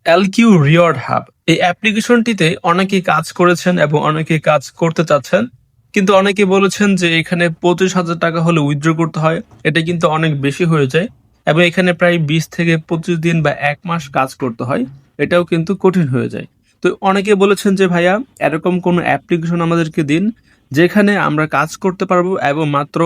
এলকিউ reward hub এই অ্যাপ্লিকেশনটিতে অনেকেই কাজ করেছেন এবং অনেকেই কাজ করতে চাচ্ছেন, কিন্তু অনেকে বলেছেন যে এখানে 25,000 টাকা হলে উইথড্র করতে হয়। এটা কিন্তু অনেক বেশি হয়ে যায় এবং এখানে প্রায় 20 থেকে 25 দিন বা 1 মাস কাজ করতে হয়। এটাও কিন্তু কঠিন হয়ে যায়। তো অনেকে বলেছেন যে ভাইয়া এরকম কোনো অ্যাপ্লিকেশন আমাদেরকে দিন যেখানে আমরা কাজ করতে পারবো এবং মাত্র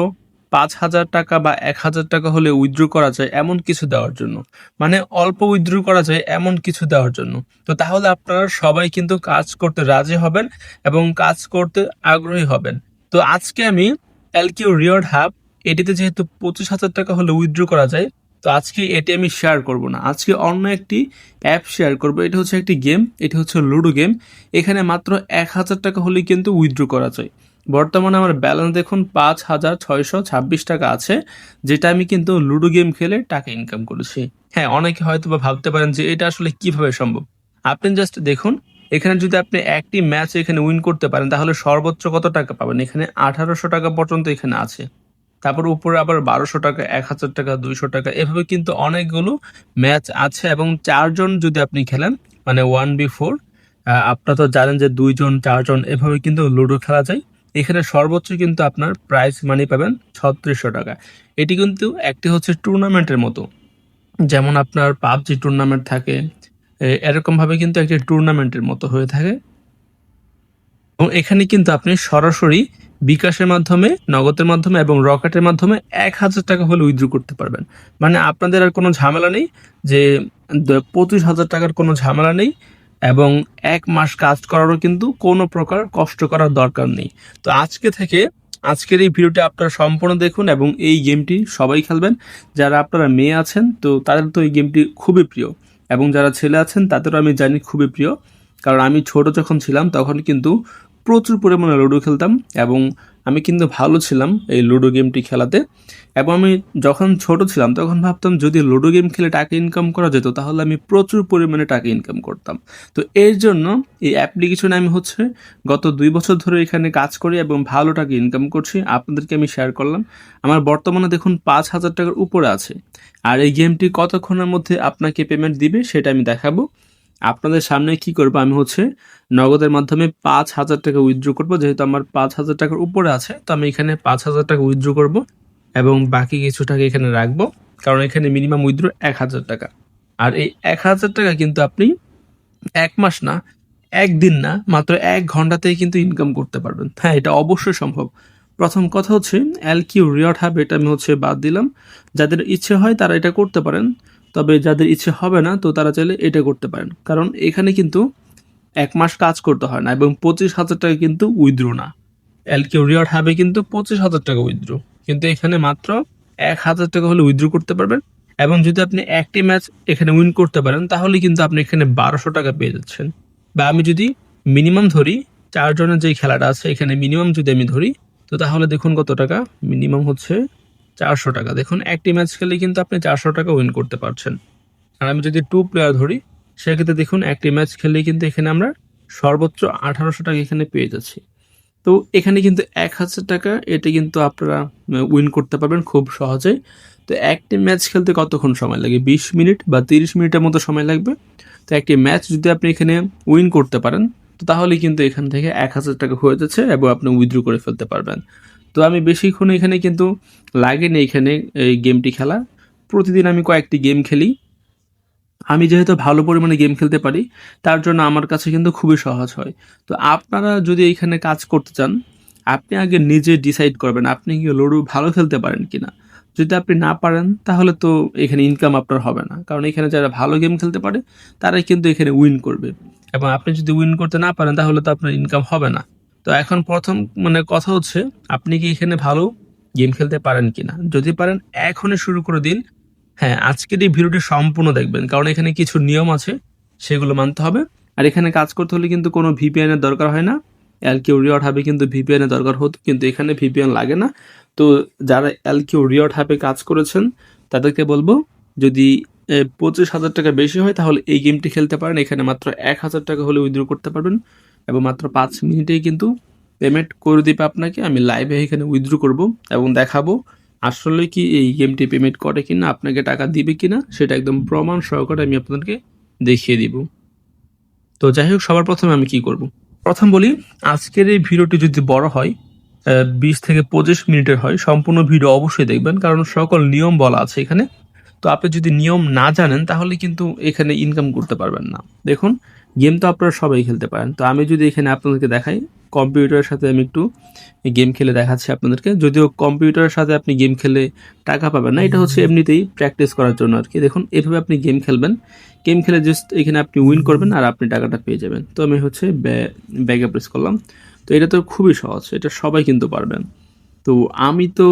5,000 টাকা বা 1,000 টাকা হলে উইথড্র করা যায় এমন কিছু দেওয়ার জন্য, মানে অল্প উইথড্র করা যায় এমন কিছু দেওয়ার জন্য। তো তাহলে আপনারা সবাই কিন্তু কাজ করতে রাজি হবেন এবং কাজ করতে আগ্রহী হবেন। তো আজকে আমি এলকিউ রিওয়ার্ড হাব এটিতে যেহেতু 25,000 টাকা হলে উইথড্র করা যায়, তো আজকে এটি আমি শেয়ার করব না, আজকে অন্য একটি অ্যাপ শেয়ার করব। এটা হচ্ছে একটি গেম, এটি হচ্ছে লুডো গেম। এখানে মাত্র 1,000 টাকা হলেই কিন্তু উইথড্র করা যায়। বর্তমানে আমার ব্যালেন্স দেখুন 5,626 টাকা আছে, যেটা আমি কিন্তু লুডো গেম খেলে টাকা ইনকাম করেছি। হ্যাঁ, অনেকে হয়তো বা ভাবতে পারেন যে এটা আসলে কিভাবে সম্ভব। আপনি জাস্ট দেখুন, এখানে যদি আপনি একটি ম্যাচ এখানে উইন করতে পারেন তাহলে সর্বোচ্চ কত টাকা পাবেন। এখানে 1,800 টাকা পর্যন্ত এখানে আছে। তারপর উপরে আবার 1,200 টাকা, 1,000 টাকা, 200 টাকা, এভাবে কিন্তু অনেকগুলো ম্যাচ আছে এবং 4 জন যদি আপনি খেলেন, মানে 1v4। আপনারা তো জানেন যে 2 জন 4 জন এভাবে কিন্তু লুডো খেলা যায়। এখানে সর্বোচ্চ কিন্তু আপনার প্রাইজ মানি পাবেন 3600 টাকা। এটি কিন্তু একটি হচ্ছে টুর্নামেন্টের মতো, যেমন আপনার পাবজি টুর্নামেন্ট থাকে, এরকম ভাবে কিন্তু একটি টুর্নামেন্টের মতো হয়ে থাকে। এবং এখানে কিন্তু আপনি সরাসরি বিকাশের মাধ্যমে, নগদের মাধ্যমে এবং রকেটের মাধ্যমে 1,000 টাকা হলে উইথড্র করতে পারবেন। মানে আপনাদের আর কোনো ঝামেলা নেই যে 25,000 টাকার কোনো ঝামেলা নেই এবং 1 মাস কাজ করারও কিন্তু কোনো প্রকার কষ্ট করার দরকার নেই। তো আজকে থেকে আজকের এই ভিডিওটি আপনারা সম্পূর্ণ দেখুন এবং এই গেমটি সবাই খেলবেন। যারা আপনারা মেয়ে আছেন তো তাদের তো এই গেমটি খুবই প্রিয়, এবং যারা ছেলে আছেন তাদেরও আমি জানি খুবই প্রিয়। কারণ আমি ছোট যখন ছিলাম তখন কিন্তু প্রচুর পরিমাণে লুডো খেলতাম এবং আমি কিন্তু ভালো ছিলাম এই লুডো গেমটি খেলাতে। এবং আমি যখন ছোট ছিলাম তখন ভাবতাম যদি লুডো গেম খেলে টাকা ইনকাম করা যেত তাহলে আমি প্রচুর পরিমাণে টাকা ইনকাম করতাম। তো এর জন্য এই অ্যাপ্লিকেশনে আমি হচ্ছে গত 2 বছর ধরে এখানে কাজ করি এবং ভালো টাকা ইনকাম করছি। আপনাদেরকে আমি শেয়ার করলাম। আমার বর্তমানে দেখুন 5,000 টাকার উপরে আছে। আর এই গেমটি কতক্ষণের মধ্যে আপনাকে পেমেন্ট দিবে সেটা আমি দেখাবো। আপনাদের সামনে কি করবো, আমি হচ্ছে নগদের মাধ্যমে 5,000 টাকা উইথড্র করবো। যেহেতু আমার 5,000 টাকার উপরে আছে তো আমি এখানে 5,000 টাকা উইথড্র করবো এবং বাকি কিছু টাকা এখানে রাখবো, কারণ এখানে মিনিমাম উইথড্র 1,000 টাকা। আর এই 1,000 টাকা কিন্তু আপনি 1 মাস না, একদিন না, মাত্র 1 ঘন্টাতেই কিন্তু ইনকাম করতে পারবেন। হ্যাঁ, এটা অবশ্যই সম্ভব। প্রথম কথা হচ্ছে এলকিউ রিওয়ার্ড হাব এটা আমি হচ্ছে বাদ দিলাম। যাদের ইচ্ছে হয় তারা এটা করতে পারেন, তবে যাদের ইচ্ছে হবে না তো তারা চাইলে এটা করতে পারেন। কারণ এখানে কিন্তু 1 মাস কাজ করতে হয় না এবং 25,000 টাকা কিন্তু উইথড্র না। এলকিউ রিওয়ার্ড হাবে কিন্তু 25,000 টাকা উইথড্র, কিন্তু এখানে মাত্র 1,000 টাকা হলে উইথড্র করতে পারবেন। এবং যদি আপনি একটি ম্যাচ এখানে উইন করতে পারেন তাহলে কিন্তু আপনি এখানে 1,200 টাকা পেয়ে যাচ্ছেন। বা আমি যদি মিনিমাম ধরি, 4 জনের যে খেলাটা আছে এখানে মিনিমাম যদি আমি ধরি, তো তাহলে দেখুন কত টাকা মিনিমাম হচ্ছে 400 টাকা। দেখুন একটি ম্যাচ খেলে কিন্তু আপনি 400 টাকা উইন করতে পারছেন। আর আমি যদি 2 প্লেয়ার ধরি সেক্ষেত্রে দেখুন একটি ম্যাচ খেললেই কিন্তু এখানে আমরা সর্বোচ্চ 1,800 টাকা এখানে পেয়ে যাচ্ছি। তো এখানে কিন্তু 1,000 টাকা এটা কিন্তু আপনারা উইন করতে পারবেন খুব সহজেই। তো একটি ম্যাচ খেলতে কতক্ষণ সময় লাগে? 20 মিনিট বা 30 মিনিটের মতো সময় লাগবে। তো একটি ম্যাচ যদি আপনি এখানে উইন করতে পারেন তো তাহলে কিন্তু এখান থেকে 1,000 টাকা হয়ে যাচ্ছে এবং আপনি উইথড্র করে ফেলতে পারবেন। তো আমি বেশিক্ষণ এখানে কিন্তু লাগেনি এখানে এই গেমটি খেলা। প্রতিদিন আমি কয়েকটি গেম খেলি। আমি যেহেতু ভালো পরিমাণে গেম খেলতে পারি তার জন্য আমার কাছে কিন্তু খুবই সহজ হয়। তো আপনারা যদি এইখানে কাজ করতে চান, আপনি আগে নিজে ডিসাইড করবেন আপনি কি লুডো ভালো খেলতে পারেন কিনা। যদি আপনি না পারেন তাহলে তো এখানে ইনকাম আপনার হবে না, কারণ এখানে যারা ভালো গেম খেলতে পারে তারাই কিন্তু এখানে উইন করবে। এবং আপনি যদি উইন করতে না পারেন তাহলে তো আপনার ইনকাম হবে না। তো এখন প্রথম মানে কথা হচ্ছে আপনি কি এখানে ভালো গেম খেলতে পারেন কিনা। যদি পারেন এখনই শুরু করে দিন। হ্যাঁ, আজকের এই ভিডিওটি সম্পূর্ণ দেখবেন, কারণ এখানে কিছু নিয়ম আছে সেগুলো মানতে হবে। আর এখানে কাজ করতে হলে কিন্তু কোনো ভিপিএন এর দরকার হয় না। এলকিউ রিওয়ার্ড হাবে কিন্তু ভিপিএন এর দরকার হতো, কিন্তু এখানে ভিপিএন লাগে না। তো যারা এলকিউ রিওয়ার্ড হাবে কাজ করেছেন তাদেরকে বলবো, যদি 25,000 টাকা বেশি হয় তাহলে এই গেমটি খেলতে পারেন। এখানে মাত্র 1,000 টাকা হলে উইথড্র করতে পারবেন এবং মাত্র 5 মিনিটেই কিন্তু পেমেন্ট করে দিবে আপনাকে। আমি লাইভে এখানে উইথড্র করব এবং দেখাবো আসলে কি এই গেমটি পেমেন্ট করে কিনা, আপনাকে টাকা দিবে কিনা, সেটা একদম প্রমাণ সহকারে আমি আপনাদেরকে দেখিয়ে দিব। তো যাই হোক, সবার প্রথমে আমি কি করব? প্রথম বলি, আজকের এই ভিডিওটি যদি বড় হয়, 20 থেকে 25 মিনিটের হয়, সম্পূর্ণ ভিডিও অবশ্যই দেখবেন, কারণ সকল নিয়ম বলা আছে এখানে। তো আপনি যদি নিয়ম না জানেন তাহলে কিন্তু এখানে ইনকাম করতে পারবেন না। দেখুন, গেম তো আপনারা সবাই খেলতে পারেন। তো আমি যদি এখানে আপনাদেরকে দেখাই, কম্পিউটারের সাথে আমি একটু গেম খেলে দেখাচ্ছি আপনাদেরকে। যদিও কম্পিউটারের সাথে আপনি গেম খেলে টাকা পাবেন না, এটা হচ্ছে এমনিতেই প্র্যাকটিস করার জন্য আর কি। দেখুন, এভাবে আপনি গেম খেলবেন, গেম খেলে জাস্ট এখানে আপনি উইন করবেন আর আপনি টাকাটা পেয়ে যাবেন। তো আমি হচ্ছে ব্যাগে প্রেস করলাম। তো এটা তো খুবই সহজ, এটা সবাই কিন্তু পারবেন। তো আমি তো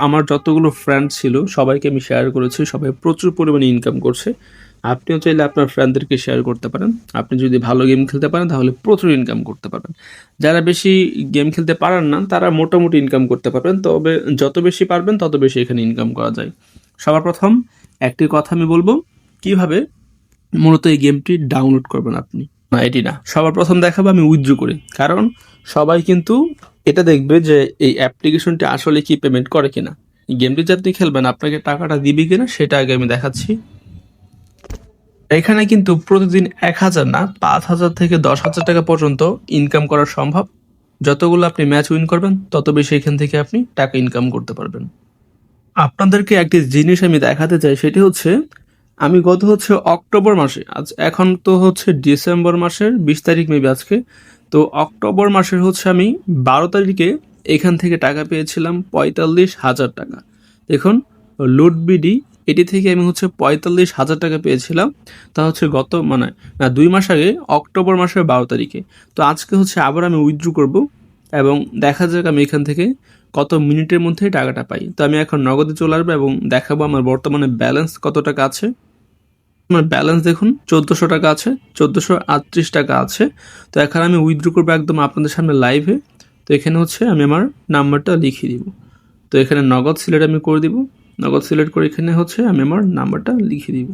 আমার যতগুলো ফ্রেন্ড ছিল সবাইকে আমি শেয়ার করেছি, সবাই প্রচুর পরিমাণে ইনকাম করছে। আপনিও চাইলে আপনার ফ্রেন্ডদেরকে শেয়ার করতে পারেন। আপনি যদি ভালো গেম খেলতে পারেন তাহলে প্রচুর ইনকাম করতে পারবেন। যারা বেশি গেম খেলতে পারেন না তারা মোটামুটি ইনকাম করতে পারবেন, তবে যত বেশি পারবেন তত বেশি এখানে ইনকাম করা যায়। সবার প্রথম একটি কথা আমি বলবো, কিভাবে মূলত এই গেমটি ডাউনলোড করবেন আপনি। না, এটি না, সবার প্রথম দেখাবো আমি উইথড্র করি, কারণ সবাই কিন্তু এটা দেখবে যে এই অ্যাপ্লিকেশনটি আসলে কি পেমেন্ট করে কিনা। এই গেমটি যে আপনি খেলবেন আপনাকে টাকাটা দিবে কিনা সেটা আগে আমি দেখাচ্ছি। এখানে কিন্তু প্রতিদিন 1,000 না, 5,000 থেকে 10,000 টাকা পর্যন্ত ইনকাম করা সম্ভব। যতগুলো আপনি ম্যাচ উইন করবেন তত বেশি এখান থেকে আপনি টাকা ইনকাম করতে পারবেন। আপনাদেরকে একটি জিনিস আমি দেখাতে চাই, সেটি হচ্ছে আমি গত হচ্ছে অক্টোবর মাসে, আজ এখন তো হচ্ছে ডিসেম্বর মাসের 20 তারিখ মেবি আজকে, তো অক্টোবর মাসের হচ্ছে আমি 12 তারিখে এখান থেকে টাকা পেয়েছিলাম 45,000 টাকা। দেখুন, লুটবিডি এটি থেকে আমি হচ্ছে 45,000 টাকা পেয়েছিলাম। তা হচ্ছে গত মানে না 2 মাস আগে অক্টোবর মাসের 12 তারিখে। তো আজকে হচ্ছে আবার আমি উইথড্র করব এবং দেখা যাক আমি এখান থেকে কত মিনিটের মধ্যে টাকাটা পাই। তো আমি এখন নগদে চলে আসবো এবং দেখাবো আমার বর্তমানে ব্যালেন্স কত টাকা আছে। আমার ব্যালেন্স দেখুন 1400 টাকা আছে, 1438 টাকা আছে। তো এখন আমি উইথড্র করবো একদম আপনাদের সামনে লাইভে। তো এখানে হচ্ছে আমি আমার নাম্বারটা লিখিয়ে দিব। তো এখানে নগদ সিলেক্ট আমি করে দিব, নগদ সিলেক্ট করে এখানে হচ্ছে আমি আমার নাম্বারটা লিখে দিব।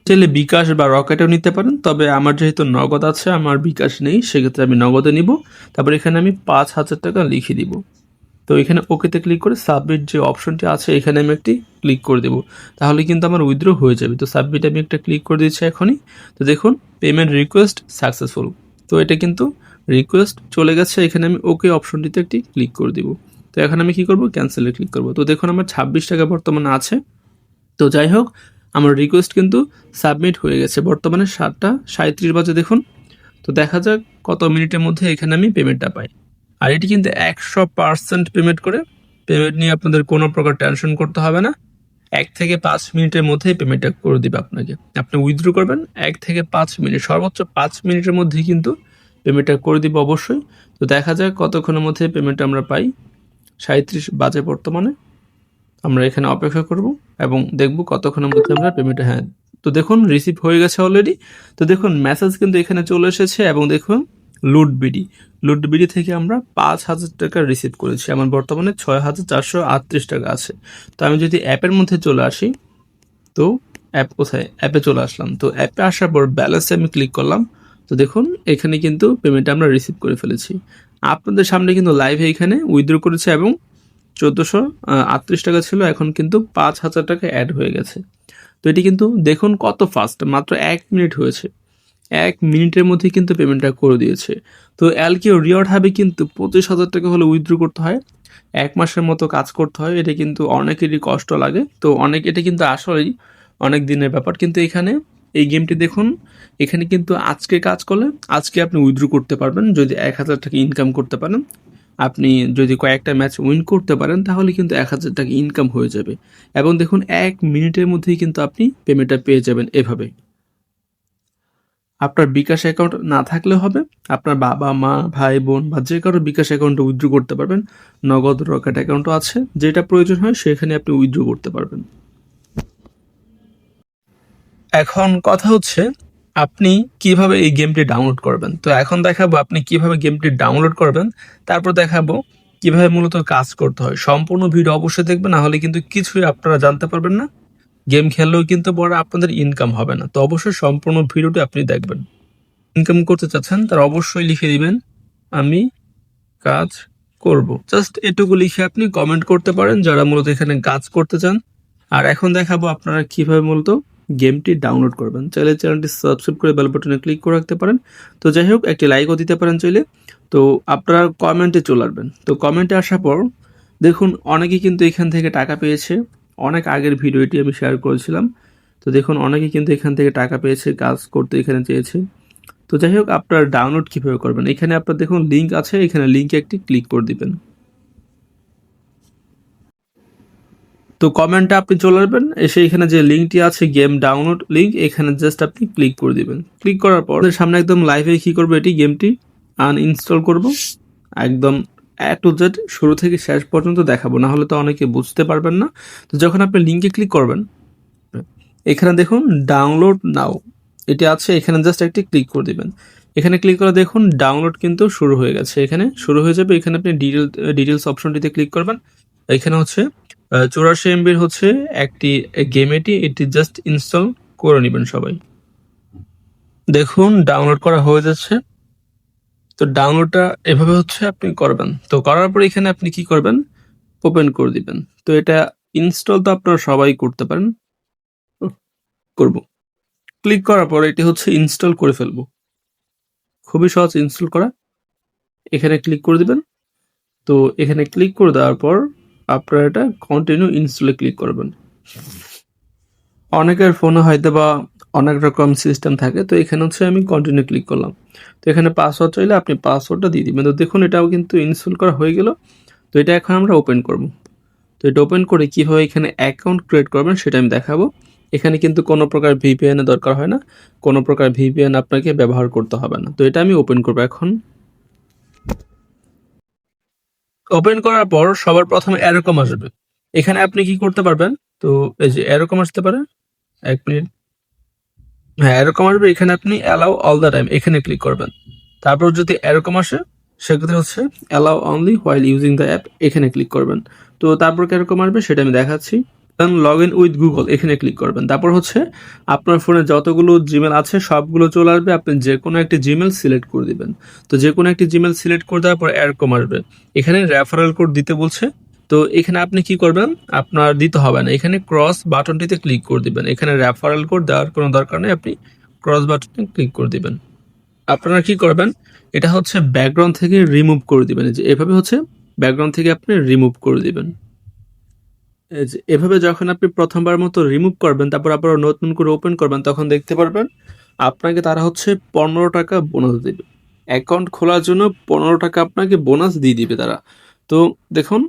চাইলে বিকাশ বা রকেটেও নিতে পারেন, তবে আমার যেহেতু নগদ আছে, আমার বিকাশ নেই, সেক্ষেত্রে আমি নগদে নিব। তারপর এখানে আমি 5,000 টাকা লিখে দিব। তো এখানে ওকেতে ক্লিক করে সাবমিট যে অপশনটি আছে এখানে আমি একটি ক্লিক করে দেবো, তাহলে কিন্তু আমার উইথড্র হয়ে যাবে। তো সাবমিট আমি একটা ক্লিক করে দিচ্ছি এখনই। তো দেখুন, পেমেন্ট রিকোয়েস্ট সাকসেসফুল। তো এটা কিন্তু রিকোয়েস্ট চলে গেছে, এখানে আমি ওকে অপশনটিতে একটি ক্লিক করে দিব। তো এখন আমি কি করব, ক্যান্সেলে ক্লিক করব। তো দেখুন আমার 26 টাকা বর্তমানে আছে। তো যাই হোক, আমার রিকোয়েস্ট কিন্তু সাবমিট হয়ে গেছে। বর্তমানে 7:37 বাজে দেখুন। তো দেখা যাক কত মিনিটের মধ্যে এখানে আমি পেমেন্টটা পাই। আর এটি কিন্তু 100% পেমেন্ট করে, পেমেন্ট নিয়ে আপনাদের কোনো প্রকার টেনশন করতে হবে না। 1 থেকে 5 মিনিটের মধ্যেই পেমেন্টটা করে দিবে আপনাকে। আপনি উইথড্র করবেন 1 থেকে 5 মিনিট, সর্বোচ্চ 5 মিনিটের মধ্যেই কিন্তু পেমেন্টটা করে দিবে অবশ্যই। তো দেখা যাক কতক্ষণের মধ্যে পেমেন্টটা আমরা পাই। 37 বাজে বর্তমানে। আমরা এখানে অপেক্ষা করব এবং দেখব কতক্ষণের মধ্যে আমরা পেমেন্টটা, হ্যাঁ, তো দেখুন রিসিভ হয়ে গেছে অলরেডি। তো দেখুন মেসেজ কিন্তু এখানে চলে এসেছে এবং দেখুন লুটবিডি থেকে আমরা 5,000 টাকা রিসিভ করেছি। আমার বর্তমানে 6,438 টাকা আছে। তো আমি যদি অ্যাপের মধ্যে চলে আসি, তো অ্যাপ কোথায়, অ্যাপে চলে আসলাম। তো অ্যাপে আসার পর ব্যালেন্সে আমি ক্লিক করলাম। তো দেখুন এখানে কিন্তু পেমেন্টটা আমরা রিসিভ করে ফেলেছি। আপনাদের সামনে কিন্তু লাইভে এখানে উইথড্র করেছে এবং 1438 টাকা ছিল, এখন কিন্তু 5,000 টাকা অ্যাড হয়ে গেছে। তো এটি কিন্তু দেখুন কত ফাস্ট, মাত্র 1 মিনিট হয়েছে। 1 মিনিটের মধ্যে কিন্তু পেমেন্টটা করে দিয়েছে। তো এলকিও রিওয়ার্ড হাবে কিন্তু 25,000 টাকা হলে উইথড্র করতে হয়, 1 মাসের মতো কাজ করতে হয়। এটা কিন্তু অনেকেরই কষ্ট লাগে, তো এটা কিন্তু আসলেই অনেক দিনের ব্যাপার। কিন্তু এখানে এই গেমটি দেখুন, এখানে কিন্তু আজকে কাজ করলে আজকে আপনি উইথড্র করতে পারবেন। যদি 1,000 টাকা ইনকাম করতে পারেন, আপনি যদি কয়েকটা ম্যাচ উইন করতে পারেন তাহলে কিন্তু 1,000 টাকা ইনকাম হয়ে যাবে। এবং দেখুন 1 মিনিটের মধ্যেই কিন্তু আপনি পেমেন্টটা পেয়ে যাবেন এভাবে। আপনার বিকাশ অ্যাকাউন্ট না থাকলে হবে, আপনার বাবা মা ভাই বোন বা যে কারো বিকাশ অ্যাকাউন্টে উইথড্র করতে পারবেন। নগদ রকেট অ্যাকাউন্টও আছে, যেটা প্রয়োজন হয় সেখানে আপনি উইথড্র করতে পারবেন। এখন কথা হচ্ছে আপনি কিভাবে এই গেমটি ডাউনলোড করবেন। তো এখন দেখাবো আপনি কিভাবে গেমটি ডাউনলোড করবেন, তারপর দেখাবো কিভাবে মূলত কাজ করতে হয়। সম্পূর্ণ ভিডিও অবশ্যই দেখবেন, না হলে কিন্তু কিছুই আপনারা জানতে পারবেন না। গেম খেললেও কিন্তু পরে আপনাদের ইনকাম হবে না। তো অবশ্যই সম্পূর্ণ ভিডিওটি আপনি দেখবেন। ইনকাম করতে চাচ্ছেন তারা অবশ্যই লিখে দিবেন আমি কাজ করব, জাস্ট এটুকু লিখে আপনি কমেন্ট করতে পারেন যারা মূলত এখানে কাজ করতে চান। আর এখন দেখাবো আপনারা কিভাবে মূলত গেমটি ডাউনলোড করবেন। চাইলে চ্যানেলটি সাবস্ক্রাইব করে বেল বাটনে ক্লিক করে রাখতে পারেন। তো যাই হোক, একটি লাইকও দিতে পারেন চাইলে। তো আপনারা কমেন্টে চলে আসবেন। তো কমেন্টে আসার পর দেখুন অনেকেই কিন্তু এখান থেকে টাকা পেয়েছে। অনেক আগের ভিডিওটি আমি শেয়ার করেছিলাম। তো দেখুন অনেকেই কিন্তু এখান থেকে টাকা পেয়েছে, কাজ করতে এখানে চেয়েছে। তো যাই হোক, আপনারা ডাউনলোড কীভাবে করবেন, এখানে আপনার দেখুন লিঙ্ক আছে, এখানে লিঙ্কে একটি ক্লিক করে দিবেন। তো কমেন্টে আপনি চলে আসবেন, এসে এখানে যে লিঙ্কটি আছে গেম ডাউনলোড লিঙ্ক, এখানে জাস্ট আপনি ক্লিক করে দিবেন। ক্লিক করার পর সামনে একদম লাইভে কী করবো, এটি গেমটি আনইনস্টল করব। একদম এ টু জেড শুরু থেকে শেষ পর্যন্ত দেখাবো, না হলে তো অনেকে বুঝতে পারবেন না। তো যখন আপনি লিঙ্কে ক্লিক করবেন, এখানে দেখুন ডাউনলোড নাও এটি আছে, এখানে জাস্ট একটি ক্লিক করে দিবেন। এখানে ক্লিক করে দেখুন ডাউনলোড কিন্তু শুরু হয়ে গেছে, এখানে শুরু হয়ে যাবে। এখানে আপনি ডিটেলস অপশনটিতে ক্লিক করবেন। এখানে হচ্ছে 84 এমবির হচ্ছে একটি গেম, এটি জাস্ট ইনস্টল করে নেবেন সবাই। দেখুন ডাউনলোড করা হয়ে যাচ্ছে। তো ডাউনলোডটা এভাবে হচ্ছে আপনি করবেন। তো করার পর এখানে আপনি কি করবেন, ওপেন করে দিবেন। তো এটা ইনস্টল তো আপনারা সবাই করতে পারেন, করব। ক্লিক করার পর এটি হচ্ছে ইনস্টল করে ফেলবো। খুবই সহজ ইনস্টল করা। এখানে ক্লিক করে দিবেন। তো এখানে ক্লিক করে দেওয়ার পর আপনারা এটা কন্টিনিউ ইনস্টলে ক্লিক করবেন। অনেকের ফোনে হয়তো বা অনেক রকম সিস্টেম থাকে, তো এখানে হচ্ছে আমি কন্টিনিউ ক্লিক করলাম। তো এখানে পাসওয়ার্ড চাইলে আপনি পাসওয়ার্ডটা দিয়ে দিবেন। তো দেখুন এটাও কিন্তু ইনস্টল করা হয়ে গেল। তো এটা এখন আমরা ওপেন করব। তো এটা ওপেন করে কীভাবে এখানে অ্যাকাউন্ট ক্রিয়েট করবেন সেটা আমি দেখাবো। এখানে কিন্তু কোনো প্রকার ভিপিএন এর দরকার হয় না, কোনো প্রকার ভিপিএন আপনাকে ব্যবহার করতে হবে না। তো এটা আমি ওপেন করবো এখন। ওপেন করার পর সবার প্রথমে এরকম আসবে। এখানে আপনি কি করতে পারবেন, তো এই যে এরকম আসতে পারে, 1 মিনিট, হ্যাঁ এরকম আসবে। এখানে আপনি অ্যালাউ অল দ্য টাইম এখানে ক্লিক করবেন। তারপর যদি এরকম আসে সেক্ষেত্রে হচ্ছে allow only while using the app, এখানে ক্লিক করবেন। তো তারপর কিরকম আসবে সেটা আমি দেখাচ্ছি। দেন লগ ইন উইথ গুগল, এখানে ক্লিক করবেন। তারপর হচ্ছে আপনার ফোনে যতগুলো জিমেল আছে সবগুলো চলে আসবে, আপনি যে কোনো একটি জিমেল সিলেক্ট করে দিবেন। তো যে কোনো একটি জিমেল সিলেক্ট করে দেওয়ার পর এরকম আসবে। এখানে রেফারেল কোড দিতে বলছে। তো এখানে আপনি কি করবেন, আপনার দিতে হবে না, এখানে ক্রস বাটনটিতে ক্লিক করে দিবেন। এখানে রেফারেল কোড দেওয়ার কোনো দরকার নেই, আপনি ক্রস বাটনে ক্লিক করে দিবেন। আপনারা কি করবেন, এটা হচ্ছে ব্যাকগ্রাউন্ড থেকে রিমুভ করে দিবেন। যে এভাবে হচ্ছে ব্যাকগ্রাউন্ড থেকে আপনি রিমুভ করে দিবেন। এই যে এভাবে যখন আপনি প্রথমবার মতো রিমুভ করবেন, তারপর আবার নতুন করে ওপেন করবেন, তখন দেখতে পারবেন আপনাকে তারা হচ্ছে 15 টাকা বোনাস দিবে। অ্যাকাউন্ট খোলার জন্য 15 টাকা আপনাকে বোনাস দিয়ে দিবে তারা। তো দেখুন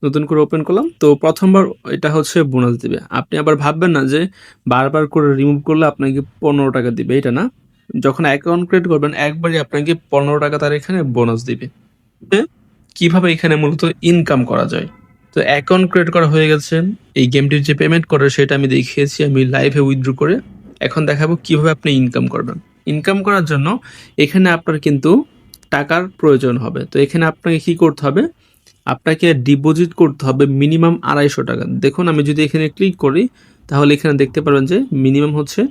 নতুন করে ওপেন করলাম, তো প্রথমবার এটা হচ্ছে বোনাস দিবে। আপনি আবার ভাববেন না যে বারবার করে রিমুভ করলে আপনাকে 15 টাকা দিবে, এটা না। যখন অ্যাকাউন্ট ক্রিয়েট করবেন একবারই আপনাকে 15 টাকা তারা এখানে বোনাস দিবে। কিভাবে এখানে মূলত ইনকাম করা যায়, তো অ্যাকাউন্ট ক্রিয়েট করা হয়ে গেছে। এই গেমটির যে পেমেন্ট করে সেটা আমি দেখিয়েছি, আমি লাইভে উইথড্র করে। এখন দেখাবো কিভাবে আপনি ইনকাম করবেন। ইনকাম করার জন্য এখানে আপনার কিন্তু টাকার প্রয়োজন হবে। তো এখানে আপনাকে কি করতে হবে, আপনাকে ডিপোজিট করতে হবে মিনিমাম 250 টাকা। দেখুন আমি যদি এখানে ক্লিক করি তাহলে এখানে দেখতে পারবেন যে মিনিমাম হচ্ছে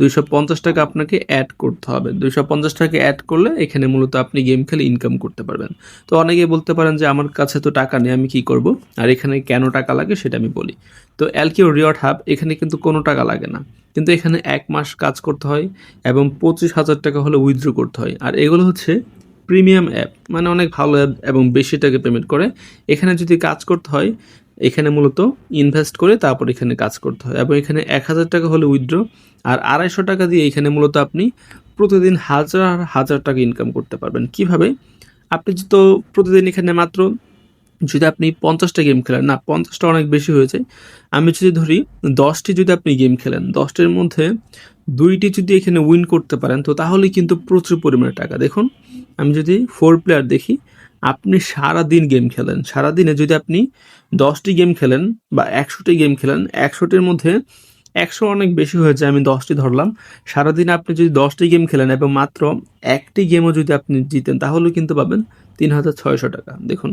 250 টাকা আপনাকে অ্যাড করতে হবে। 250 টাকা অ্যাড করলে এখানে মূলত আপনি গেম খেলে ইনকাম করতে পারবেন। তো অনেকেই বলতে পারেন যে আমার কাছে তো টাকা নেই, আমি কি করব, আর এখানে কেন টাকা লাগে সেটা আমি বলি। তো এলকিউ রিওয়ার্ড হাব, এখানে কিন্তু কোনো টাকা লাগে না, কিন্তু এখানে 1 মাস কাজ করতে হয় এবং 25,000 টাকা হলে উইথড্র করতে হয়। আর এগুলো হচ্ছে প্রিমিয়াম অ্যাপ, মানে অনেক ভালো অ্যাপ এবং বেশি টাকা পেমেন্ট করে। এখানে যদি কাজ করতে হয় এখানে মূলত ইনভেস্ট করে তারপর এখানে কাজ করতে হয়, এবং এখানে 1,000 টাকা হলে উইথড্র, আর 250 টাকা দিয়ে এখানে মূলত আপনি প্রতিদিন হাজার হাজার টাকা ইনকাম করতে পারবেন। কিভাবে, আপনি তো প্রতিদিন এখানে মাত্র যদি আপনি 50টা গেম খেলেন, না 50টা অনেক বেশি হয়ে যায়, আমি যদি ধরি 10টি যদি আপনি গেম খেলেন, 10টির মধ্যে 2টি যদি এখানে উইন করতে পারেন, তো তাহলে কিন্তু প্রচুর পরিমাণে টাকা। দেখুন আমি যদি 4 প্লেয়ার দেখি, আপনি সারাদিন গেম খেলেন, সারাদিনে যদি আপনি 10টি গেম খেলেন বা 100টি গেম খেলেন, 100টির মধ্যে 100 অনেক বেশি হয়ে যায়, আমি 10টি ধরলাম। সারাদিনে আপনি যদি 10টি গেম খেলেন এবং মাত্র একটি গেমও যদি আপনি জিতেন, তাহলে কিন্তু পাবেন 3600 টাকা। দেখুন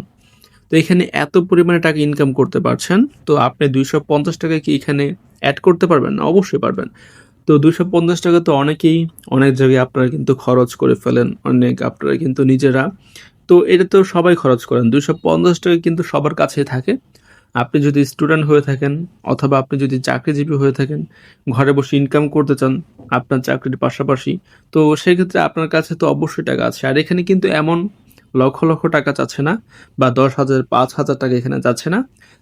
তো এখানে এত পরিমাণে টাকা ইনকাম করতে পারছেন, তো আপনি 250 টাকা কি এখানে অ্যাড করতে পারবেন না? অবশ্যই পারবেন। তো 250 টাকা তো অনেকেই অনেক জায়গায় আপনারা কিন্তু খরচ করে ফেলেন, অনেক আপনারা কিন্তু নিজেরা, তো এটা তো সবাই খরচ করেন। 250 টাকা কিন্তু সবার কাছেই থাকে। আপনি যদি স্টুডেন্ট হয়ে থাকেন অথবা আপনি যদি চাকরিজীবী হয়ে থাকেন, ঘরে বসে ইনকাম করতে চান আপনার চাকরির পাশাপাশি, তো সেক্ষেত্রে আপনার কাছে তো অবশ্যই টাকা আছে। আর এখানে কিন্তু এমন লক্ষ লক্ষ টাকা চাচ্ছে না বা 10,000 5,000 টাকা এখানে যাচ্ছে না।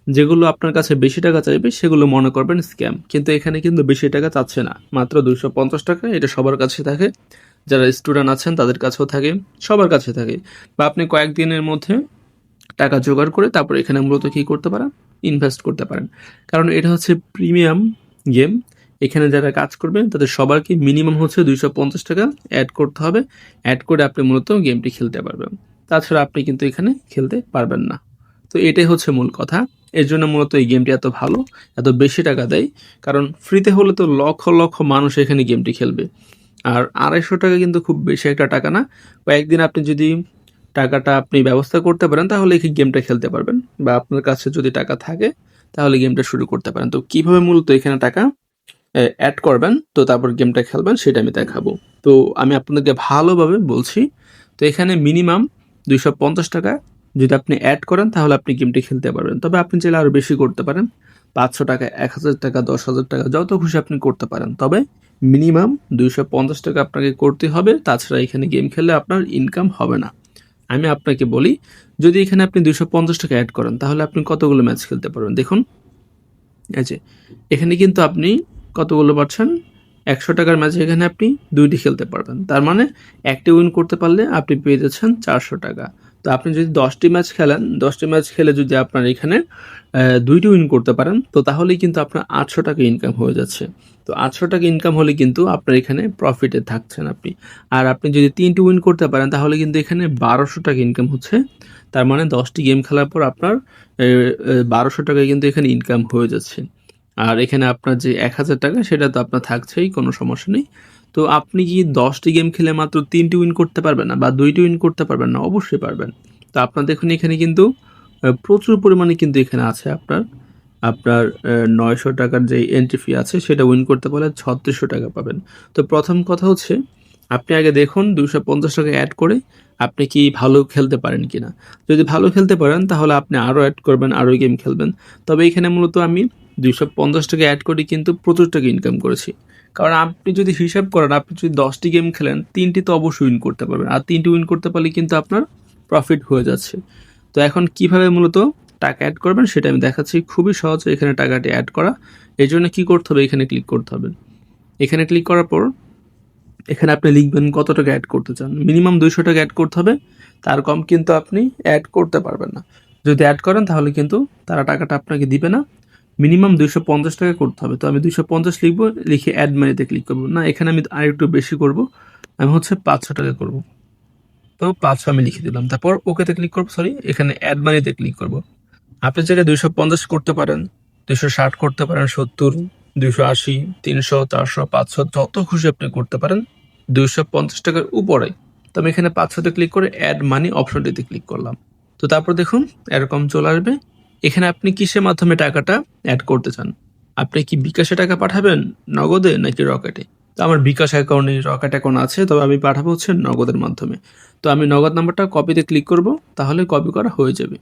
যেগুলো আপনার কাছে বেশি টাকা চাইবে সেগুলো মনে করবেন স্ক্যাম। কিন্তু এখানে কিন্তু বেশি টাকা চাচ্ছে না, মাত্র 250 টাকা। এটা সবার কাছে থাকে, যারা স্টুডেন্ট আছেন তাদের কাছেও থাকে, সবার কাছে থাকে। বা আপনি কয়েকদিনের মধ্যে টাকা জোগাড় করে তারপর এখানে মূলত কি করতে পারেন, ইনভেস্ট করতে পারেন। কারণ এটা হচ্ছে প্রিমিয়াম গেম। এখানে যারা কাজ করবে তাদের সবারকে মিনিমাম হচ্ছে 250 টাকা অ্যাড করতে হবে। অ্যাড করে আপনি মূলত গেমটি খেলতে পারবেন। তাছাড়া আপনি কিন্তু এখানে খেলতে পারবেন না। তো এটাই হচ্ছে মূল কথা। এর জন্য মূলত এই গেমটি এত ভালো, এত বেশি টাকা দেয়। কারণ ফ্রিতে হলে তো লক্ষ লক্ষ মানুষ এখানে গেমটি খেলবে। আর 250 টাকা কিন্তু খুব বেশি একটা টাকা না। কয়েকদিন আপনি যদি টাকাটা আপনি ব্যবস্থা করতে পারেন তাহলে এই গেমটা খেলতে পারবেন। বা আপনার কাছে যদি টাকা থাকে তাহলে গেমটা শুরু করতে পারেন। তো কিভাবে মূলত এখানে টাকা অ্যাড করবেন তো তারপর গেমটা খেলবেন সেটা আমি দেখাবো। তো আমি আপনাদেরকে ভালোভাবে বলছি। তো এখানে মিনিমাম 250 টাকা যদি আপনি অ্যাড করেন তাহলে আপনি গেমটি খেলতে পারবেন। তবে আপনি চাইলে আরও বেশি করতে পারেন, 500 টাকা, 1000 টাকা, 10,000 টাকা, যত খুশি আপনি করতে পারেন। তবে মিনিমাম 250 টাকা আপনাকে করতে হবে, তাছাড়া এখানে গেম খেললে আপনার ইনকাম হবে না। আমি আপনাকে বলি, যদি এখানে আপনি 250 টাকা অ্যাড করেন তাহলে আপনি কতগুলো ম্যাচ খেলতে পারবেন দেখুন। এই যে এখানে কিন্তু আপনি কতগুলো পাচ্ছেন, 100 টাকার ম্যাচে এখানে আপনি 2টি খেলতে পারবেন। তার মানে একটি উইন করতে পারলে আপনি পেয়ে যাচ্ছেন 400 টাকা। তো আপনি যদি 10টি ম্যাচ খেলেন, 10টি ম্যাচ খেলে যদি আপনার এখানে 2টি উইন করতে পারেন তো তাহলেই কিন্তু আপনার 800 টাকা ইনকাম হয়ে যাচ্ছে। তো 800 টাকা ইনকাম হলে কিন্তু আপনার এখানে প্রফিটে থাকছেন আপনি। আর আপনি যদি 3টি উইন করতে পারেন তাহলে কিন্তু এখানে 1200 টাকা ইনকাম হচ্ছে। তার মানে 10টি গেম খেলার পর আপনার 1200 টাকায় কিন্তু এখানে ইনকাম হয়ে যাচ্ছে। আর এখানে আপনার যে 1000 টাকা সেটা তো আপনার থাকছেই, কোনো সমস্যা নেই। তো আপনি কি 10টি গেম খেলে মাত্র 3টি উইন করতে পারবেন না বা 2টি উইন করতে পারবেন না? অবশ্যই পারবেন। তো আপনার দেখুন এখানে কিন্তু প্রচুর পরিমাণে কিন্তু এখানে আছে আপনার আপনার 900 টাকার যে এন্ট্রি ফি আছে সেটা উইন করতে পারলে 3600 টাকা পাবেন। তো প্রথম কথা হচ্ছে আপনি আগে দেখুন 250 টাকা অ্যাড করে আপনি কি ভালো খেলতে পারেন কিনা। যদি ভালো খেলতে পারেন তাহলে আপনি আরও অ্যাড করবেন, আরও গেম খেলবেন। তবে এখানে মূলত আমি 250 টাকা অ্যাড করে কিন্তু প্রচুর টাকা ইনকাম করেছি। কারণ আপনি যদি হিসাব করেন, আপনি যদি 10টি গেম খেলেন 3টি তো অবশ্যই উইন করতে পারবেন। আর 3টি উইন করতে পারলে কিন্তু আপনার প্রফিট হয়ে যাচ্ছে। তো এখন কিভাবে মূলত টাকা অ্যাড করবেন সেটা আমি দেখাচ্ছি। খুবই সহজ এখানে টাকাটি অ্যাড করা। এই জন্য কী করতে হবে, এখানে ক্লিক করতে হবে। এখানে ক্লিক করার পর এখানে আপনি লিখবেন কত টাকা অ্যাড করতে চান। মিনিমাম 200 টাকা অ্যাড করতে হবে, তার কম কিন্তু আপনি অ্যাড করতে পারবেন না। যদি অ্যাড করেন তাহলে কিন্তু তারা টাকাটা আপনাকে দিবে না। মিনিমাম 250 টাকা করতে হবে। তো আমি 250 লিখবো, লিখে অ্যাড মানিতে ক্লিক করবো। না, এখানে আমি আরেকটু বেশি করব, আমি হচ্ছে 500 টাকা করব। তো 500 আমি লিখে দিলাম, তারপর ওকেতে ক্লিক করবো, সরি এখানে অ্যাড মানিতে ক্লিক করব। আপনি চাইলে 250 করতে পারেন, 260 করতে পারেন, 70, 280, 300, 400, 500 যত খুশি আপনি করতে পারেন 250 টাকার উপরে। তো আমি এখানে 500তে ক্লিক করে অ্যাড মানি অপশনটিতে ক্লিক করলাম। তো তারপর দেখুন এরকম চলে আসবে। এখানে আপনি কিসের মাধ্যমে টাকাটা অ্যাড করতে চান, আপনি কি বিকাশে টাকা পাঠাবেন, নগদে নাকি রকেটে? তো আমার বিকাশ অ্যাকাউন্ট নেই, রকেট অ্যাকাউন্ট আছে, তবে আমি পাঠাবো হচ্ছে নগদের মাধ্যমে। তো আমি নগদ নাম্বারটা কপিতে ক্লিক করব, তাহলে কপি করা হয়ে যাবে।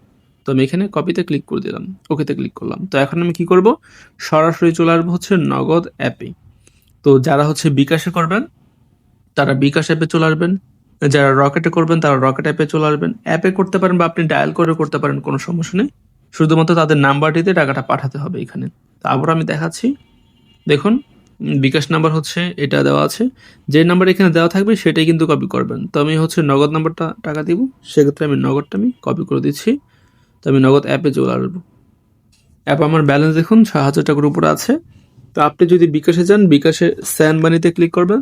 তো আমি এখানে কপিতে ক্লিক করে দিলাম, ওকেতে ক্লিক করলাম। তো এখন আমি কি করব, সরাসরি চলে আসবো হচ্ছে নগদ অ্যাপে। তো যারা হচ্ছে বিকাশে করবেন তারা বিকাশ অ্যাপে চলে আসবেন, যারা রকেটে করবেন তারা রকেট অ্যাপে চলে আসবেন। অ্যাপে করতে পারেন বা আপনি ডায়াল করে করতে পারেন, কোনো সমস্যা নেই। শুধুমাত্র তাদের নাম্বারটিতে টাকাটা পাঠাতে হবে এখানে। তো আবার আমি দেখাচ্ছি, দেখুন বিকাশ নাম্বার হচ্ছে এটা দেওয়া আছে, যে নাম্বার এখানে দেওয়া থাকবে সেটাই কিন্তু কপি করবেন। তো আমি হচ্ছে নগদ নাম্বারটা টাকা দিব, সেক্ষেত্রে আমি নগদটা আমি কপি করে দিচ্ছি। তো আমি নগদ অ্যাপে চলে আসবো। অ্যাপ আমার ব্যালেন্স দেখুন 6,000 টাকার উপরে আছে। তো আপনি যদি বিকাশে যান, বিকাশে স্যান্ড মানিতে ক্লিক করবেন।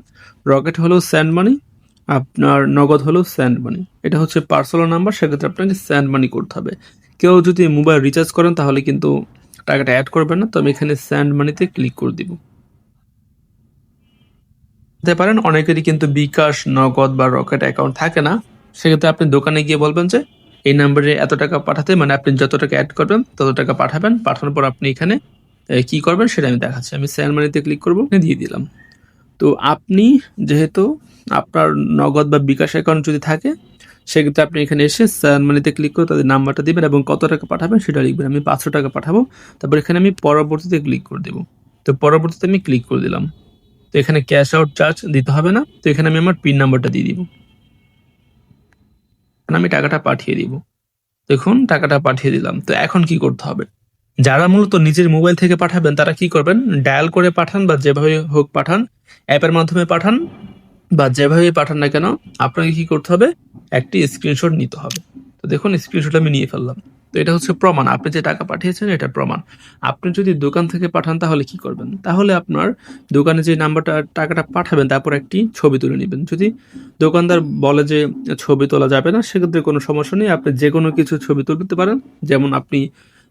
রকেট হলো স্যান্ড মানি, আপনার নগদ হলো স্যান্ড মানি। এটা হচ্ছে পার্সোনাল নাম্বার, সেক্ষেত্রে আপনাকে স্যান্ড মানি করতে হবে। কেউ যদি মোবাইল রিচার্জ করেন তাহলে কিন্তু টাকাটা অ্যাড করবেন না। তো আমি এখানে স্যান্ড মানিতে ক্লিক করে দিব। হতে পারেন অনেকেরই কিন্তু বিকাশ, নগদ বা রকেট অ্যাকাউন্ট থাকে না। সেক্ষেত্রে আপনি দোকানে গিয়ে বলবেন যে এই নাম্বারে এত টাকা পাঠাতে, মানে আপনি যত টাকা অ্যাড করবেন তত টাকা পাঠাবেন। পাঠানোর পর আপনি এখানে কি করবেন সেটা আমি দেখাচ্ছি। আমি সেন্ড মানিতে ক্লিক করবো, দিয়ে দিলাম। তো আপনি যেহেতু আপনার নগদ বা বিকাশ অ্যাকাউন্ট যদি থাকে সেক্ষেত্রে আপনি এখানে এসে সেন্ড মানিতে ক্লিক করে তাদের নাম্বারটা দিবেন এবং কত টাকা পাঠাবেন সেটা লিখবেন। আমি 500 টাকা পাঠাবো। তারপর এখানে আমি পরবর্তীতে ক্লিক করে দেব। তো পরবর্তীতে আমি ক্লিক করে দিলাম। তো এখানে ক্যাশ আউট চার্জ দিতে হবে না। তো এখানে আমি আমার পিন নাম্বারটা দিয়ে দিব। আমি টাকাটা পাঠিয়ে দিব। দেখুন টাকাটা পাঠিয়ে দিলাম। তো এখন কি করতে হবে? যারা মূলত নিজের মোবাইল থেকে পাঠাবেন তারা কি করবেন? ডায়াল করে পাঠান বা যেভাবে হোক পাঠান, অ্যাপের মাধ্যমে পাঠান বা যেভাবেই পাঠান না কেন, আপনাকে কি করতে হবে? একটি স্ক্রিনশট নিতে হবে। তো দেখুন স্ক্রিনশট আমি নিয়ে ফেললাম। তো এটা হচ্ছে প্রমাণ। আপনি যে টাকা পাঠিয়েছেন এটা প্রমাণ। আপনি যদি দোকান থেকে পাঠান তাহলে কি করবেন? তাহলে আপনার দোকানে যে নাম্বারটা টাকাটা পাঠাবেন তারপর একটি ছবি তুলে নিবেন। যদি দোকানদার বলে যে ছবি তোলা যাবে না, সেক্ষেত্রে কোনো সমস্যা নেই। আপনি যেকোনো কিছু ছবি তুলতে পারেন। যেমন আপনি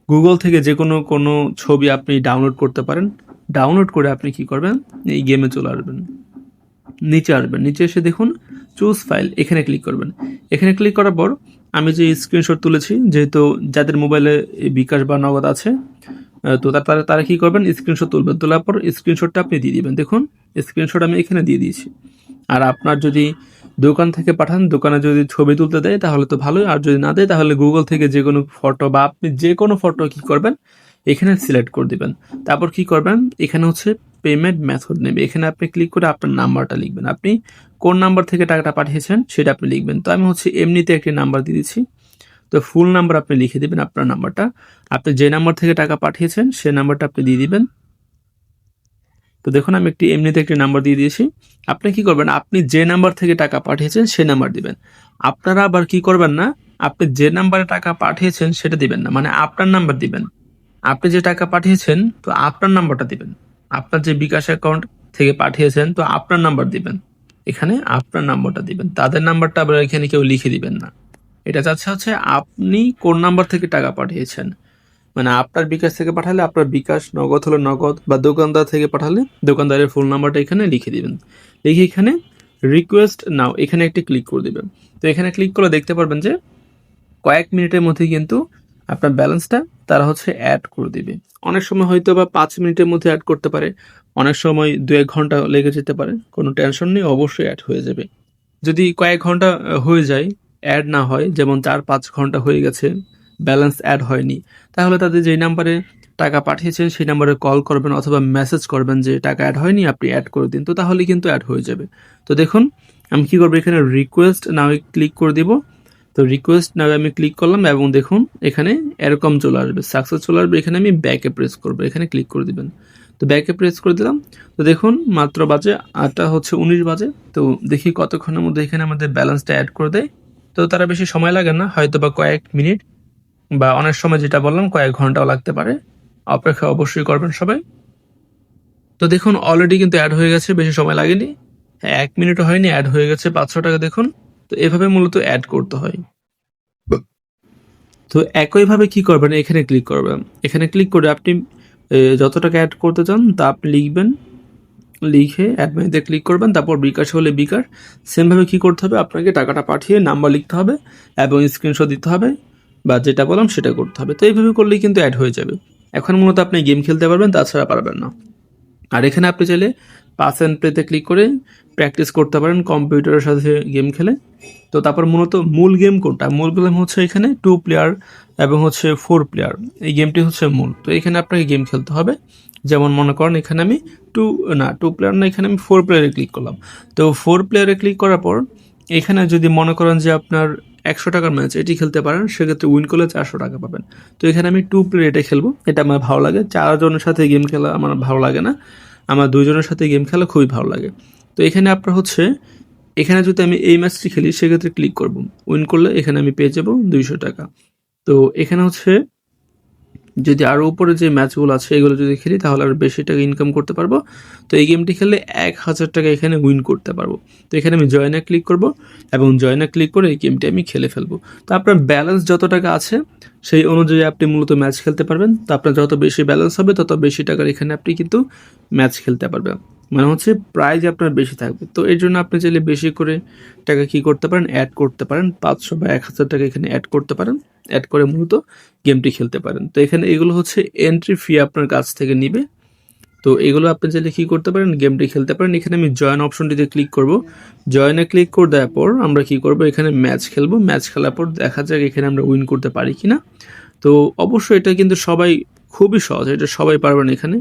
গুগল থেকে যেকোনো ছবি আপনি ডাউনলোড করতে পারেন। ডাউনলোড করে আপনি কি করবেন? এই গেমে চলে আসবেন। নিচে আসবেন। নিচে এসে দেখুন চুজ ফাইল, এখানে ক্লিক করবেন। এখানে ক্লিক করার পর আমি যে স্ক্রিনশট তুলেছি, যেহেতু যাদের মোবাইলে বিকাশ বা নগদ আছে, তো তারা কি করবেন? স্ক্রিনশট তুলবেন। তোলার পর স্ক্রিনশটটা আপনি দিয়ে দিবেন। দেখুন স্ক্রিনশট আমি এখানে দিয়ে দিয়েছি। আর আপনার যদি দোকান থেকে পাঠান, দোকানে যদি ছবি তুলতে দেয় তাহলে তো ভালোই, আর যদি না দেয় তাহলে গুগল থেকে যে কোনো ফটো বা আপনি যে কোনো ফটো কি করবেন? এখানে সিলেক্ট করে দিবেন। তারপর কি করবেন? এখানে হচ্ছে পেমেন্ট মেথড নেবে। এখানে আপনি ক্লিক করে আপনার নাম্বারটা লিখবেন। আপনি কোন নাম্বার থেকে টাকাটা পাঠিয়েছেন সেটা আপনি লিখবেন। তো আমি হচ্ছে এমনিতে একটি নাম্বার দিয়ে দিচ্ছি। তো ফুল নাম্বার আপনি লিখে দিবেন, আপনার নাম্বারটা। আপনি যে নাম্বার থেকে টাকা পাঠিয়েছেন সে নাম্বারটা আপনি দিয়ে দিবেন। তো দেখুন আমি এমনিতে একটি নাম্বার দিয়ে দিয়েছি। আপনি কি করবেন? আপনি যে নাম্বার থেকে টাকা পাঠিয়েছেন সে নাম্বার দিবেন। আপনারা আবার কি করবেন না, আপনি যে নাম্বারে টাকা পাঠিয়েছেন সেটা দিবেন না, মানে আপনার নাম্বার দিবেন। আপনি যে টাকা পাঠিয়েছেন তো আপনার নাম্বারটা দিবেন। আপনার যে বিকাশ অ্যাকাউন্ট থেকে পাঠিয়েছেন তো আপনার নাম্বার দিবেন। এখানে আপনার নাম্বারটা দিবেন। তাদের নাম্বারটা আবার এখানে কেউ লিখে দিবেন না। এটা চাচ্ছে হচ্ছে আপনি কোন নাম্বার থেকে টাকা পাঠিয়েছেন। মানে আপনার বিকাশ থেকে পাঠালে আপনার বিকাশ, নগদ হলে নগদ, বা দোকানদার থেকে পাঠালে দোকানদারের ফুল নাম্বারটা এখানে লিখে দিবেন। লিখে এখানে রিকোয়েস্ট নাও এখানে একটি ক্লিক করে দিবেন। তো এখানে ক্লিক করলে দেখতে পারবেন যে কয়েক মিনিটের মধ্যে কিন্তু আপনার ব্যালেন্সটা তারা হচ্ছে অ্যাড করে দিবে। অনেক সময় হয়তো বা 5 মিনিটের মধ্যে অ্যাড করতে পারে, অনেক সময় 2-1 ঘন্টা লেগে যেতে পারে। কোনো টেনশন নেই, অবশ্যই অ্যাড হয়ে যাবে। যদি কয়েক ঘন্টা হয়ে যায়, অ্যাড না হয়, যেমন 4-5 ঘন্টা হয়ে গেছে ব্যালেন্স অ্যাড হয়নি, তাহলে তাদের যেই নাম্বারে টাকা পাঠিয়েছেন সেই নাম্বারে কল করবেন অথবা মেসেজ করবেন যে টাকা অ্যাড হয়নি, আপনি অ্যাড করে দিন। তো তাহলে কিন্তু অ্যাড হয়ে যাবে। তো দেখুন আমি কি করবো? এখানে রিকোয়েস্ট নাও ক্লিক করে দিব। তো রিকোয়েস্ট নাও আমি ক্লিক করলাম এবং দেখুন এখানে এরকম চলে আসবে, সাকসেস চলে আসবে। এখানে আমি ব্যাকে প্রেস করবো, এখানে ক্লিক করে দিবেন। তো ব্যাকে প্রেস করে দিলাম। তো দেখুন মাত্র বাজে 8:19 বাজে। তো দেখি কতক্ষণের মধ্যে এখানে আমাদের ব্যালেন্সটা অ্যাড করে দেয়। তো তারা বেশি সময় লাগে না, হয়তো বা কয়েক মিনিট বা অনেক সময় যেটা বললাম কয়েক ঘন্টাও লাগতে পারে। অপেক্ষা অবশ্যই করবেন সবাই। তো দেখুন অলরেডি কিন্তু অ্যাড হয়ে গেছে, বেশি সময় লাগেনি। হ্যাঁ, 1 মিনিটও হয়নি, অ্যাড হয়ে গেছে 500 টাকা। দেখুন তো এভাবে মূলত অ্যাড করতে হয়। তো একইভাবে কি করবেন? এখানে ক্লিক করবেন। এখানে ক্লিক করে আপনি যত টাকা অ্যাড করতে চান তা আপনি লিখবেন। লিখে অ্যাড মানিতে ক্লিক করবেন। তারপর বিকাশ হলে বিকাশ। সেমভাবে কি করতে হবে? আপনাকে টাকাটা পাঠিয়ে নাম্বার লিখতে হবে এবং স্ক্রিনশট দিতে হবে, বা যেটা বললাম সেটা করতে হবে। তো এইভাবে করলেই কিন্তু অ্যাড হয়ে যাবে। এখন মূলত আপনি গেম খেলতে পারবেন, তাছাড়া পারবেন না। আর এখানে আপনি চাইলে পাস অ্যান্ড প্লেতে ক্লিক করে প্র্যাকটিস করতে পারেন কম্পিউটারের সাথে গেম খেলে। তো তারপর মূলত মূল গেম কোনটা? মূল গেম হচ্ছে এখানে 2 প্লেয়ার এবং হচ্ছে 4 প্লেয়ার। এই গেমটি হচ্ছে মূল। তো এখানে আপনাকে গেম খেলতে হবে। যেমন মনে করেন এখানে আমি 2 প্লেয়ার না, এখানে আমি 4 প্লেয়ারে ক্লিক করলাম। তো 4 প্লেয়ারে ক্লিক করার পর এখানে যদি মনে করেন যে আপনার 100 টাকার ম্যাচ এটি খেলতে পারেন, সেক্ষেত্রে উইন করলে 400 টাকা পাবেন। তো এখানে আমি 2 প্লেয়ার এটা খেলবো, এটা আমার ভালো লাগে। 4 জনের সাথে গেম খেলা আমার ভালো লাগে না, আমার 2 জনের সাথে গেম খেলা খুবই ভালো লাগে। তো এখানে আপনার হচ্ছে এখানে যদি আমি এই ম্যাচটি খেলি সেক্ষেত্রে ক্লিক করব, উইন করলে এখানে আমি পেয়ে যাব 200 টাকা। তো এখানে হচ্ছে যদি আরও উপরে যে ম্যাচগুলো আছে এগুলো যদি খেলি তাহলে আরও বেশি টাকা ইনকাম করতে পারবো। তো এই গেমটি খেললে 1000 টাকা এখানে উইন করতে পারবো। তো এখানে আমি জয়েনে ক্লিক করব এবং জয়েনে ক্লিক করে এই গেমটি আমি খেলে ফেলবো। তো আপনার ব্যালেন্স যত টাকা আছে সেই অনুযায়ী আপনি মূলত ম্যাচ খেলতে পারবেন। তো আপনার যত বেশি ব্যালেন্স হবে তত বেশি টাকার এখানে আপনি কিন্তু ম্যাচ খেলতে পারবেন, মানে হচ্ছে প্রাইজ আপনার বেশি থাকবে। তো এর জন্য আপনি চাইলে বেশি করে টাকা কি করতে পারেন? অ্যাড করতে পারেন। 500 বা 1000 টাকা এখানে অ্যাড করতে পারেন। অ্যাড করে মূলত গেমটি খেলতে পারেন। তো এখানে এগুলো হচ্ছে এন্ট্রি ফি আপনার কাছ থেকে নিবে। তো এগুলো আপনি চাইলে কি করতে পারেন, গেমটি খেলতে পারেন। এখানে আমি জয়েন অপশনটিতে ক্লিক করব। জয়েনে ক্লিক করে দেওয়ার পর আমরা কি করব, এখানে ম্যাচ খেলবো। ম্যাচ খেলার পর দেখা যাক এখানে আমরা উইন করতে পারি কিনা। তো অবশ্যই এটা কিন্তু সবাই, খুবই সহজ, এটা সবাই পারবেন এখানে।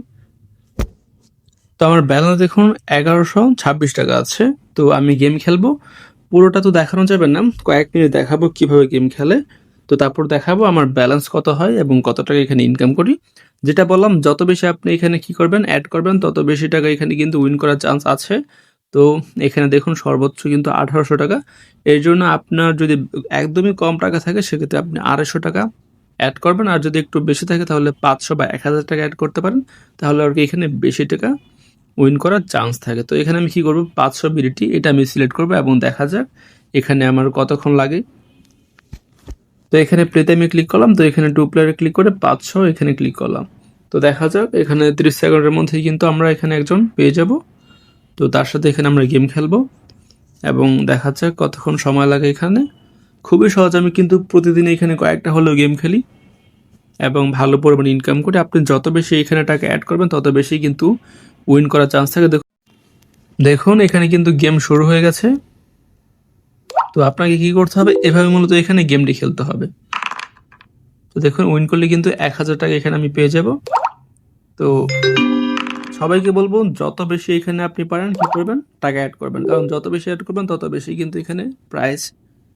তো আমার ব্যালেন্স দেখুন 1126 টাকা আছে। তো আমি গেম খেলবো, পুরোটা তো দেখানো যাবে না, কয়েক মিনিট দেখাবো কিভাবে গেম খেলে। তো তারপর দেখাবো আমার ব্যালেন্স কত হয় এবং কত টাকা এখানে ইনকাম করি। যেটা বললাম, যত বেশি আপনি এখানে কি করবেন, অ্যাড করবেন, তত বেশি টাকা এখানে কিন্তু উইন করার চান্স আছে। তো এখানে দেখুন সর্বোচ্চ কিন্তু 1800 টাকা। এর জন্য আপনার যদি একদমই কম টাকা থাকে সেক্ষেত্রে আপনি 250 টাকা অ্যাড করবেন, আর যদি একটু বেশি থাকে তাহলে 500 বা 1000 টাকা অ্যাড করতে পারেন। তাহলে আর কি এখানে বেশি টাকা উইন করার চান্স থাকে। তো এখানে আমি কি করব, 500 বিডিটি এটা আমি সিলেক্ট করব এবং দেখা যাক এখানে আমার কতক্ষণ লাগে। তো এখানে প্লেতে আমি ক্লিক করলাম। তো এখানে 2 প্লেয়ারে ক্লিক করে 500 এখানে ক্লিক করলাম। তো দেখা যাক এখানে 30 সেকেন্ডের মধ্যেই কিন্তু আমরা এখানে একজন পেয়ে যাব। তো তার সাথে এখানে আমরা গেম খেলবো এবং দেখা যাক কতক্ষণ সময় লাগে এখানে। খুবই সহজ, আমি কিন্তু প্রতিদিন এখানে কয়েকটা হলেও গেম খেলি এবং ভালো পরিমাণে ইনকাম করি। আপনি যত বেশি এখানে টাকা অ্যাড করবেন তত বেশি কিন্তু উইন করার চান্স থাকে। দেখুন এখানে কিন্তু গেম শুরু হয়ে গেছে। তো আপনাকে কি করতে হবে, এভাবে মূলত এখানে গেমটি খেলতে হবে। তো দেখুন উইন করলে কিন্তু 1000 টাকা এখানে আমি পেয়ে যাব। তো সবাইকে বলবো যত বেশি এখানে আপনি পারেন কি করবেন, টাকা অ্যাড করবেন, কারণ যত বেশি অ্যাড করবেন তত বেশি কিন্তু এখানে প্রাইস,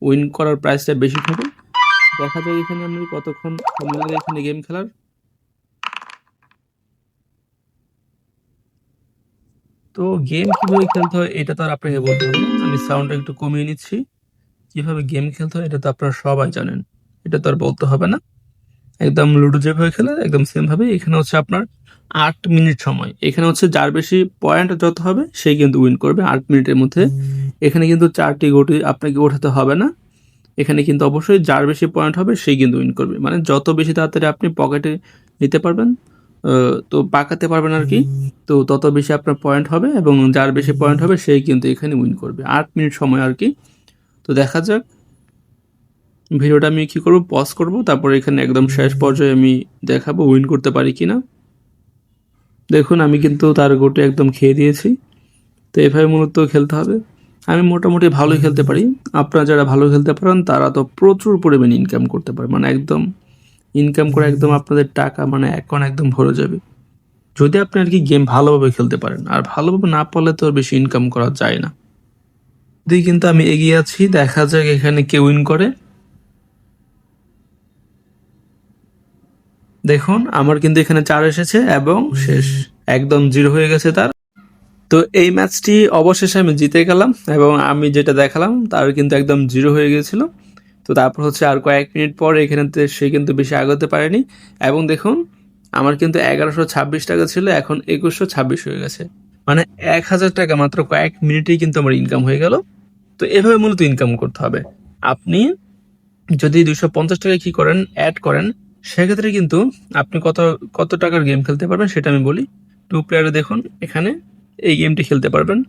উইন করার প্রাইসটা বেশি থাকে। দেখা যায় এখানে আমি কতক্ষণ সময় লাগে এখানে গেম খেলার। তো গেম কিভাবে খেলতে হয় এটা তো আর আপনাকে বলতে হবে না, আমি সাউন্ডটা একটু কমিয়ে নিচ্ছি। কিভাবে গেম খেলতে হয় এটা তো আপনারা সবাই জানেন, এটা তো আর বলতে হবে না। একদম লুডো যেভাবে খেলে একদম সেম ভাবে এখানে হচ্ছে আপনার 8 মিনিট সময়। এখানে হচ্ছে যার বেশি পয়েন্ট যত হবে সেই কিন্তু উইন করবে 8 মিনিটের মধ্যে। এখানে কিন্তু 4টি গোটি আপনাকে ওঠাতে হবে না। এখানে কিন্তু অবশ্যই যার বেশি পয়েন্ট হবে সেই কিন্তু উইন করবে, মানে যত বেশি তাড়াতাড়ি আপনি পকেটে নিতে পারবেন, তো পাকাতে পারবেন আর কি, তো তত বেশি আপনার পয়েন্ট হবে এবং যার বেশি পয়েন্ট হবে সেই কিন্তু এখানে উইন করবে। 8 মিনিট সময় আর কি। তো দেখা যাক, ভিডিওটা আমি কি করব, পজ করব, তারপর এখানে একদম শেষ পর্যায়ে আমি দেখাবো উইন করতে পারি কিনা। দেখুন আমি কিন্তু তার গোটে একদম খেয়ে দিয়েছি। তো এভাবে মূলত খেলতে হবে। আমি মোটামুটি ভালোই খেলতে পারি। আপনারা যারা ভালো খেলতে পারেন তারা তো প্রচুর পরিমাণে ইনকাম করতে পারে, মানে একদম ইনকাম করে একদম আপনাদের টাকা মানে অ্যাকাউন্ট একদম ভরে যাবে, যদি আপনি আর কি গেম ভালোভাবে খেলতে পারেন। আর ভালোভাবে না পারলে তো আর বেশি ইনকাম করা যায় না। দিয়ে কিন্তু আমি এগিয়ে আছি, দেখা যাক এখানে কে উইন করে। দেখুন আমার কিন্তু এখানে 4 এসেছে এবং শেষ একদম 0 হয়ে গেছে তার। তো এই ম্যাচটি অবশেষে আমি জিতে গেলাম এবং আমি যেটা দেখালাম তার কিন্তু একদম 0 হয়ে গেছিল। তো তারপর হচ্ছে আর কয়েক মিনিট পর এখানে সে কিন্তু বেশি আগাতে পারেনি এবং দেখুন আমার কিন্তু 1126 টাকা ছিল, এখন 2126 হয়ে গেছে, মানে 1000 টাকা মাত্র কয়েক মিনিটেই কিন্তু আমার ইনকাম হয়ে গেল। তো এভাবে মূলত ইনকাম করতে হবে। আপনি যদি 250 টাকা কি করেন, অ্যাড করেন, সেক্ষেত্রে কিন্তু আপনি কত কত টাকার গেম খেলতে পারবেন সেটা আমি বলি। 2 প্লেয়ারে দেখুন এখানে এই গেমটি খেলতে পারবেন,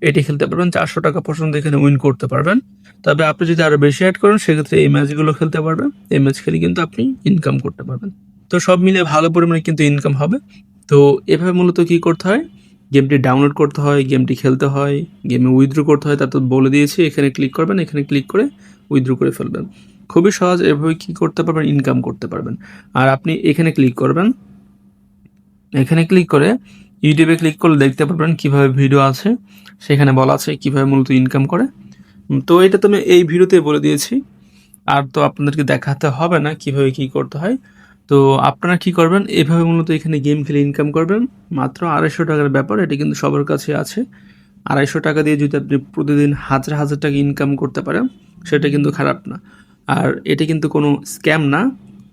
এটি খেলতে পারবেন, 400 টাকা পর্যন্ত এখানে উইন করতে পারবেন। তবে আপনি যদি আরো বেশি অ্যাড করেন সেক্ষেত্রে এই ম্যাচগুলো খেলতে পারবেন, এই ম্যাচ খেলে কিন্তু আপনি ইনকাম করতে পারবেন। তো সব মিলিয়ে ভালো পরিমাণে কিন্তু ইনকাম হবে। তো এভাবে মূলত কি করতে হয়, গেমটি ডাউনলোড করতে হয়, গেমটি খেলতে হয়, গেমে উইথড্র করতে হয়, তা তো বলে দিয়েছি। এখানে ক্লিক করবেন, এখানে ক্লিক করে উইথড্র করে ফেলবেন। খুবই সহজ, এভাবে কি করতে পারবেন, ইনকাম করতে পারবেন। আর আপনি এখানে ক্লিক করবেন, এখানে ক্লিক করে ইউটিউবে ক্লিক করলে দেখতে পারবেন কিভাবে ভিডিও আছে, সেখানে বলা আছে কিভাবে মূলত ইনকাম করে। তো এটা তো আমি এই ভিডিওতে বলে দিয়েছি, আর তো আপনাদেরকে দেখাতে হবে না কিভাবে কি করতে হয়। তো আপনারা কি করবেন, এভাবে মূলত এখানে গেম খেলে ইনকাম করবেন। মাত্র 250 টাকার ব্যাপার, এটা কিন্তু সবার কাছে আছে। 250 টাকা দিয়ে যদি আপনি প্রতিদিন হাজার হাজার টাকা ইনকাম করতে পারেন সেটা কিন্তু খারাপ না। আর এটা কিন্তু কোনো স্ক্যাম না,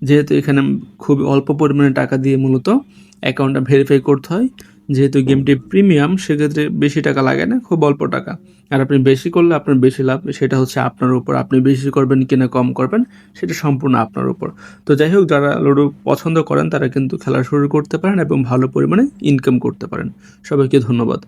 যেহেতু এখানে খুব অল্প পরিমাণে টাকা দিয়ে মূলত অ্যাকাউন্টটা ভেরিফাই করতে হয়। যেহেতু গেমটি প্রিমিয়াম সেক্ষেত্রে বেশি টাকা লাগে না, খুব অল্প টাকা। আর আপনি বেশি করলে আপনার বেশি লাভ, সেটা হচ্ছে আপনার উপর, আপনি বেশি করবেন কিনা কম করবেন সেটা সম্পূর্ণ আপনার উপর। তো যাই হোক, যারা লুডো পছন্দ করেন তারা কিন্তু খেলা শুরু করতে পারেন এবং ভালো পরিমাণে ইনকাম করতে পারেন। সবাইকে ধন্যবাদ।